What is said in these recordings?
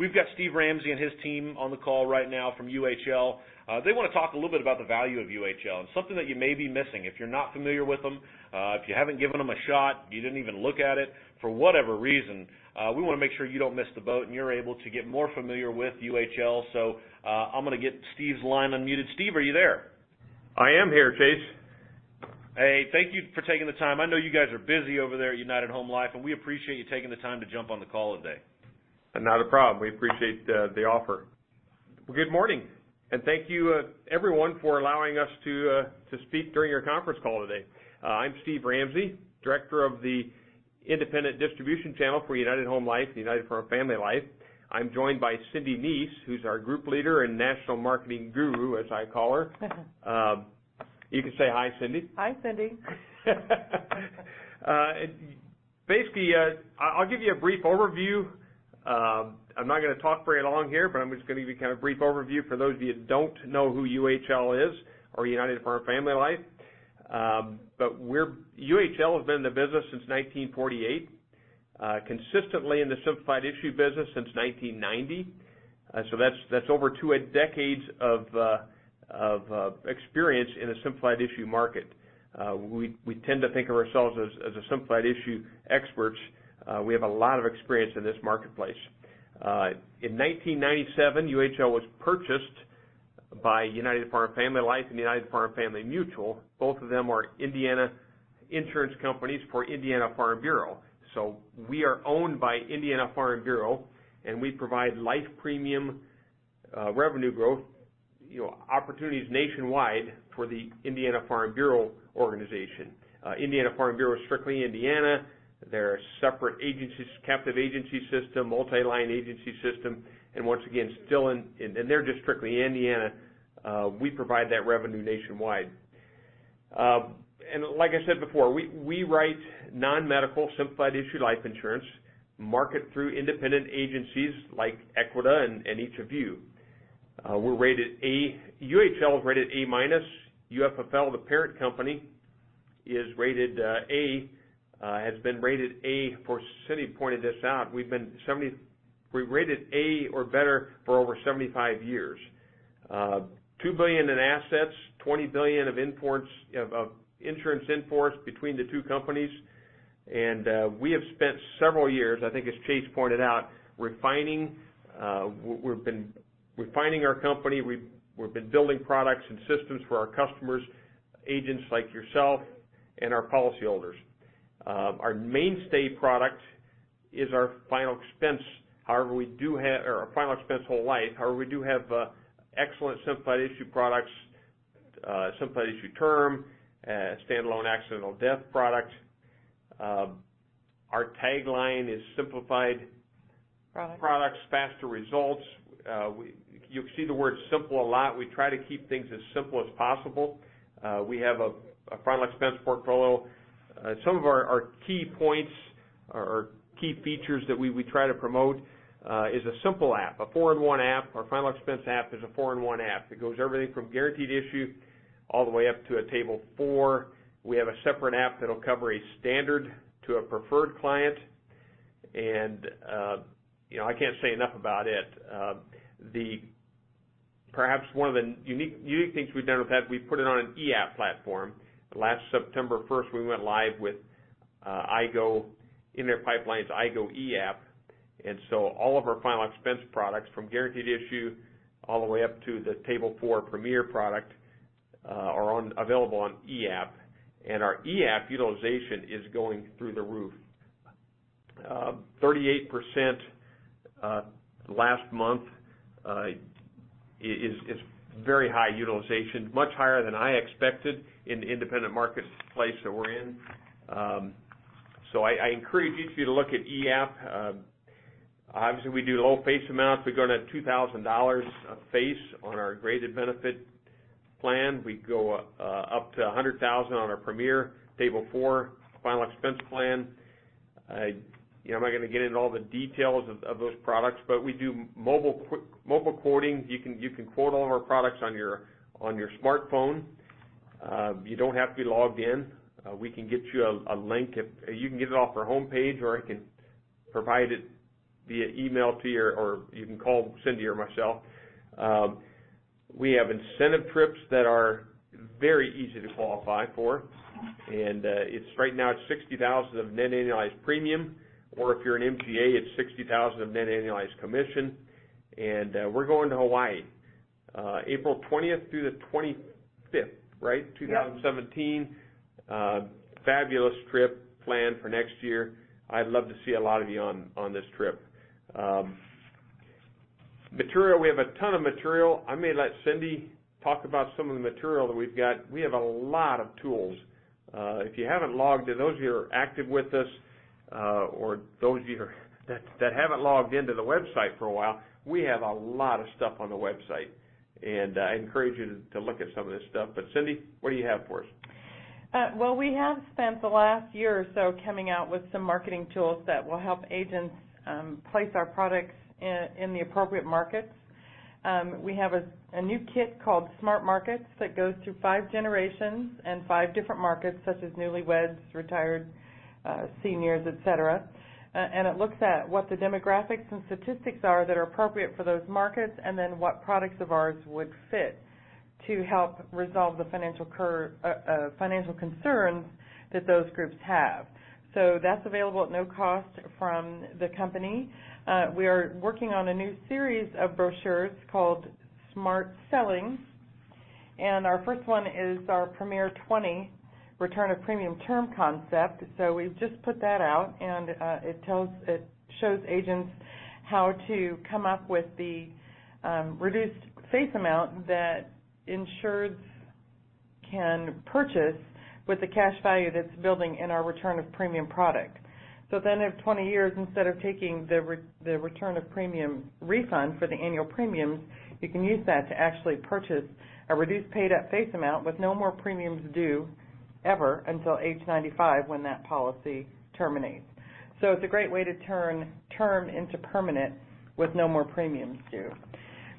We've got Steve Ramsey and his team on the call right now from UHL. They want to talk a little bit about the value of UHL and something that you may be missing. If you're not familiar with them, if you haven't given them a shot, you didn't even look at it, for whatever reason, we want to make sure you don't miss the boat and you're able to get more familiar with UHL. So I'm going to get Steve's line unmuted. Steve, are you there? I am here, Chase. Hey, thank you for taking the time. I know you guys are busy over there at United Home Life, and we appreciate you taking the time to jump on the call today. Not a problem. We appreciate the offer. Well, good morning, and thank you, everyone, for allowing us to speak during your conference call today. I'm Steve Ramsey, Director of the Independent Distribution Channel for United Home Life, United Farm Family Life. I'm joined by Cindy Neese, who's our group leader and national marketing guru, as I call her. You can say hi, Cindy. Hi, Cindy. Basically, I'll give you a brief overview. I'm not going to talk very long here, but I'm just going to give you kind of a brief overview for those of you that don't know who UHL is or United Farm Family Life. But UHL has been in the business since 1948, consistently in the simplified issue business since 1990. So that's over 2 decades of experience in the simplified issue market. We tend to think of ourselves as a simplified issue experts. We have a lot of experience in this marketplace. In 1997, UHL was purchased by United Farm Family Life and United Farm Family Mutual. Both of them are Indiana insurance companies for Indiana Farm Bureau. So we are owned by Indiana Farm Bureau, and we provide life premium revenue growth opportunities nationwide for the Indiana Farm Bureau organization. Indiana Farm Bureau is strictly Indiana. They're a separate agency, captive agency system, multi-line agency system, and once again, still and they're just strictly Indiana. We provide that revenue nationwide. And like I said before, we write non-medical simplified issue life insurance, market through independent agencies like Equita and each of you. We're rated A. UHL is rated A-. UFFL, the parent company, is rated A. Has been rated A for, Cindy pointed this out, we rated A or better for over 75 years. $2 billion in assets, $20 billion of insurance in force between the two companies, and we have spent several years, I think as Chase pointed out, refining. We've been refining our company. We've been building products and systems for our customers, agents like yourself, and our policyholders. Our mainstay product is our final expense. However, we do have our final expense whole life. However, we do have excellent simplified issue products, simplified issue term, standalone accidental death product. Our tagline is simplified products, faster results. You see the word simple a lot. We try to keep things as simple as possible. We have a final expense portfolio. Some of our key points or key features that we try to promote is a simple app, a 4-in-1 app. Our final expense app is a 4-in-1 app. It goes everything from guaranteed issue all the way up to a table 4. We have a separate app that will cover a standard to a preferred client, and I can't say enough about it. Perhaps one of the unique things we've done with that, we put it on an e-app platform. Last September 1st, we went live with IGO, Internet Pipeline's IGO e-app, and so all of our final expense products, from guaranteed issue all the way up to the Table 4 Premier product, are available on e-app, and our e-app utilization is going through the roof. 38% last month is very high utilization, much higher than I expected in the independent marketplace that we're in. So I encourage each of you to look at eApp. Obviously, we do low face amounts. We go to $2,000 a face on our graded benefit plan. We go up to $100,000 on our Premier Table 4 final expense plan. I'm not going to get into all the details of those products, but we do mobile quoting. You can quote all of our products on your smartphone. You don't have to be logged in. We can get you a link. You can get it off our homepage, or I can provide it via email to you, or you can call Cindy or myself. We have incentive trips that are very easy to qualify for, and right now it's $60,000 of net annualized premium, or if you're an MGA, it's $60,000 of net annualized commission. And we're going to Hawaii, April 20th through the 25th, right? 2017. Fabulous trip planned for next year. I'd love to see a lot of you on this trip. Material, we have a ton of material. I may let Cindy talk about some of the material that we've got. We have a lot of tools. If you haven't logged in, those of you who are active with us, or those of you that haven't logged into the website for a while, we have a lot of stuff on the website. And I encourage you to look at some of this stuff. But Cindy, what do you have for us? Well, we have spent the last year or so coming out with some marketing tools that will help agents place our products in the appropriate markets. We have a new kit called Smart Markets that goes through 5 generations and 5 different markets, such as newlyweds, retired seniors, etc. And it looks at what the demographics and statistics are that are appropriate for those markets, and then what products of ours would fit to help resolve the financial concerns that those groups have. So that's available at no cost from the company. We are working on a new series of brochures called Smart Selling, and our first one is our Premier 20 Return of Premium Term concept. So we've just put that out, and it shows agents how to come up with the reduced face amount that insureds can purchase with the cash value that's building in our return of premium product. So at the end of 20 years, instead of taking the return of premium refund for the annual premiums, you can use that to actually purchase a reduced paid-up face amount with no more premiums due ever until age 95, when that policy terminates. So it's a great way to turn term into permanent with no more premiums due.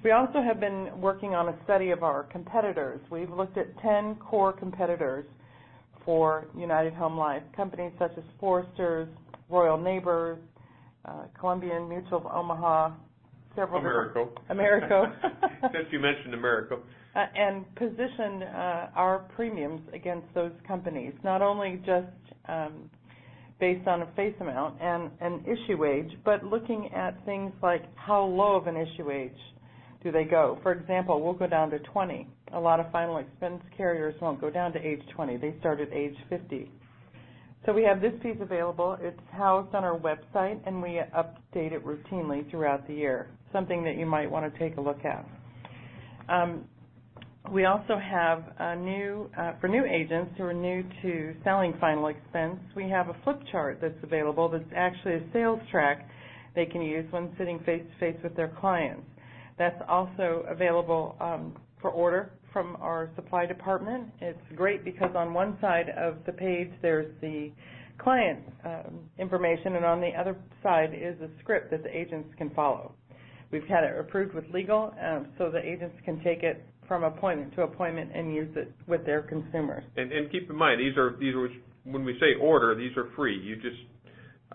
We also have been working on a study of our competitors. We've looked at 10 core competitors for United Home Life, companies such as Foresters, Royal Neighbors, Columbian Mutual of Omaha, several Americo. Since you mentioned Americo. And positioned our premiums against those companies, not only just based on a face amount and an issue age, but looking at things like how low of an issue age do they go. For example, we'll go down to 20. A lot of final expense carriers won't go down to age 20. They start at age 50. So we have this piece available. It's housed on our website, and we update it routinely throughout the year, something that you might want to take a look at. We also have a for new agents who are new to selling final expense, we have a flip chart that's available that's actually a sales track they can use when sitting face-to-face with their clients. That's also available for order from our supply department. It's great because on one side of the page there's the client information, and on the other side is a script that the agents can follow. We've had it approved with legal, so the agents can take it from appointment to appointment and use it with their consumers. And keep in mind, these are when we say order, these are free. You just,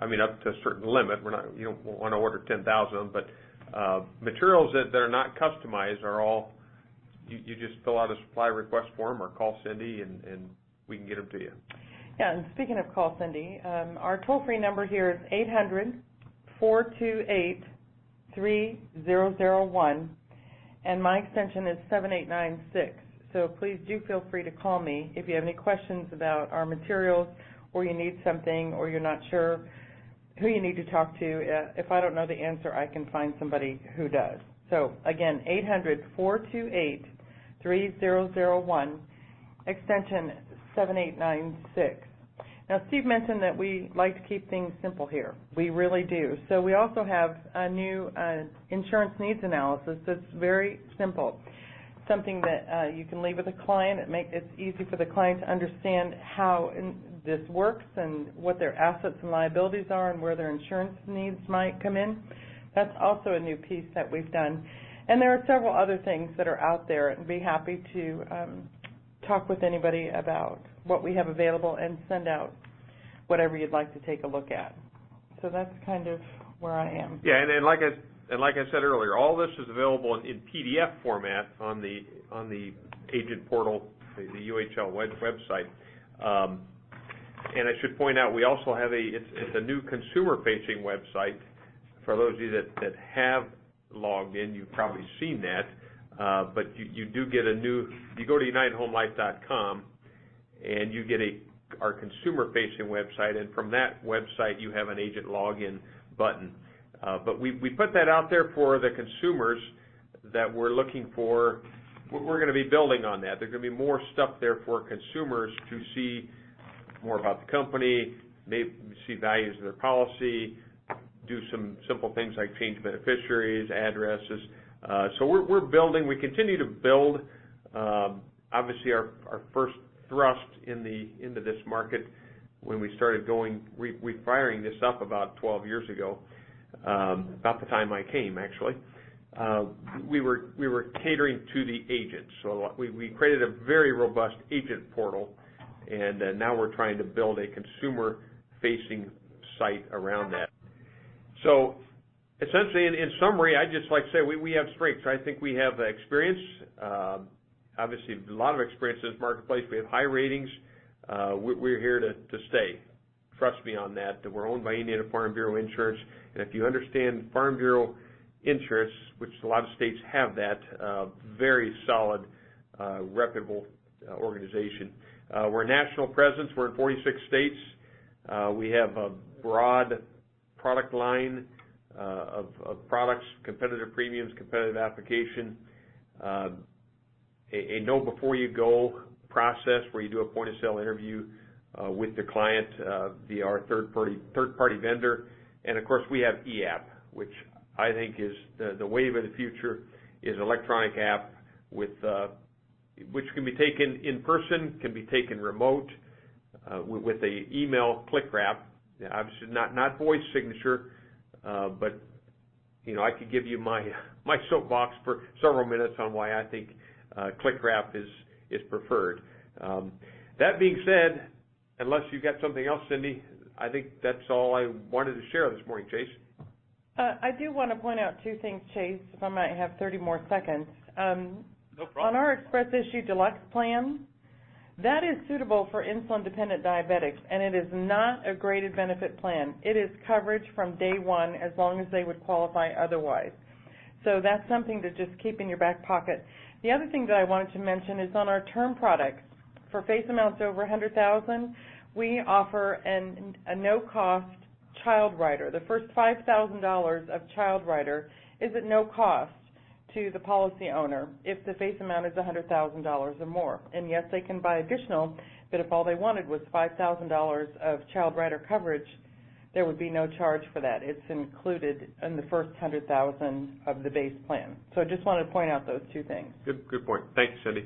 up to a certain limit. You don't want to order 10,000, but materials that are not customized are all. You just fill out a supply request form or call Cindy, and we can get them to you. Yeah, and speaking of call Cindy, our toll-free number here is 800-428-3001. And my extension is 7896. So please do feel free to call me if you have any questions about our materials, or you need something, or you're not sure who you need to talk to. If I don't know the answer, I can find somebody who does. So again, 800-428-3001, extension 7896. Now, Steve mentioned that we like to keep things simple here. We really do. So we also have a new insurance needs analysis that's very simple, something that you can leave with a client. It's easy for the client to understand how this works and what their assets and liabilities are and where their insurance needs might come in. That's also a new piece that we've done. And there are several other things that are out there, and be happy to talk with anybody about what we have available and send out whatever you'd like to take a look at. So that's kind of where I am. Yeah, and like I said earlier, all this is available in PDF format on the agent portal, the UHL website. And I should point out, we also have it's a new consumer-facing website. For those of you that have logged in, you've probably seen that. But you do get you go to UnitedHomeLife.com, and you get our consumer-facing website, and from that website you have an agent login button. But we put that out there for the consumers that we're looking for. We're going to be building on that. There's going to be more stuff there for consumers to see more about the company, maybe see values of their policy, do some simple things like change beneficiaries, addresses. So we're building. We continue to build. Obviously, our first thrust into this market when we started firing this up about 12 years ago, about the time I came, actually. We were catering to the agents. So we created a very robust agent portal, and now we're trying to build a consumer-facing site around that. So essentially, in summary, I'd just like to say we have strengths. I think we have experience, obviously a lot of experience in this marketplace. We have high ratings. We're here to stay. Trust me on that. We're owned by Indiana Farm Bureau Insurance, and if you understand Farm Bureau Insurance, which a lot of states have that, very solid, reputable organization. We're a national presence. We're in 46 states. We have a broad product line of products, competitive premiums, competitive application, a know before you go process where you do a point-of-sale interview with the client via our third-party vendor, and of course we have eApp, which I think is the wave of the future, is electronic app with which can be taken in person, can be taken remote with a email click wrap. Obviously not voice signature, but I could give you my soapbox for several minutes on why I think click wrap is preferred. That being said, unless you've got something else, Cindy, I think that's all I wanted to share this morning, Chase. I do want to point out two things, Chase, if I might have 30 more seconds. No problem. On our Express Issue Deluxe plan, that is suitable for insulin-dependent diabetics, and it is not a graded benefit plan. It is coverage from day one as long as they would qualify otherwise. So that's something to just keep in your back pocket. The other thing that I wanted to mention is on our term products. For face amounts over $100,000, we offer a no-cost child rider. The first $5,000 of child rider is at no cost to the policy owner if the face amount is $100,000 or more. And yes, they can buy additional, but if all they wanted was $5,000 of child rider coverage, there would be no charge for that. It's included in the first $100,000 of the base plan. So I just wanted to point out those two things. Good point. Thank you, Cindy.